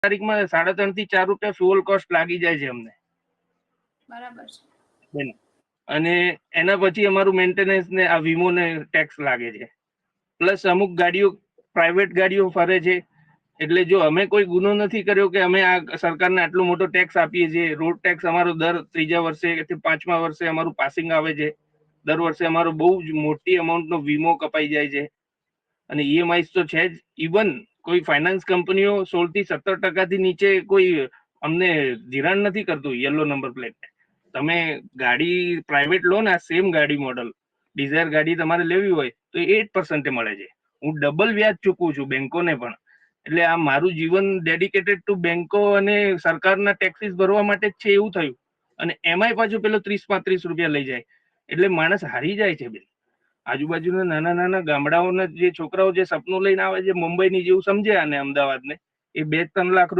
તારીખમાં 3.5 થી 4 રૂપિયા ફ્યુઅલ કોસ્ટ લાગી જાય છે અમને. બરાબર છે. બેન, અને એના પછી અમારું મેન્ટેનન્સ ને આ વીમો ને ટેક્સ લાગે છે. પ્લસ અમુક ગાડીઓ પ્રાઇવેટ ગાડીઓ ફરે છે, એટલે જો અમે કોઈ ગુનો નથી કર્યો કે અમે આ સરકારને આટલો મોટો ટેક્સ આપીએ છીએ. રોડ ટેક્સ અમારો દર 3જા વર્ષે કે 5મા વર્ષે અમારું પાસિંગ આવે છે. દર વર્ષે અમારો બહુ જ મોટી અમાઉન્ટનો વીમો કપાઈ જાય છે, અને ઈએમઆઈ તો છે જ. ઇવન કોઈ ફાઇનાન્સ કંપનીઓ 16 થી 17% નીચે કોઈ અમને ધિરાણ નથી કરતું યલો નંબર પ્લેટ. તમે ગાડી પ્રાઇવેટ લો ને, આ સેમ ગાડી મોડલ ડિઝાયર ગાડી તમારે લેવી હોય તો 8% મળે છે. હું ડબલ વ્યાજ ચૂકવું છું બેંકોને પણ. એટલે આ મારું જીવન ડેડિકેટેડ ટુ બેંકો અને સરકારના ટેક્સીસ ભરવા માટે જ છે એવું થયું. અને એમાંય પાછું પેલો 30-35 રૂપિયા લઈ જાય, એટલે માણસ હારી જાય છે બેન. આજુબાજુના નાના નાના ગામડાઓના જે છોકરાઓ જે સપનું લઈને આવે છે મુંબઈની જેવું સમજે અને અમદાવાદને, એ 2-3 લાખ રૂપિયા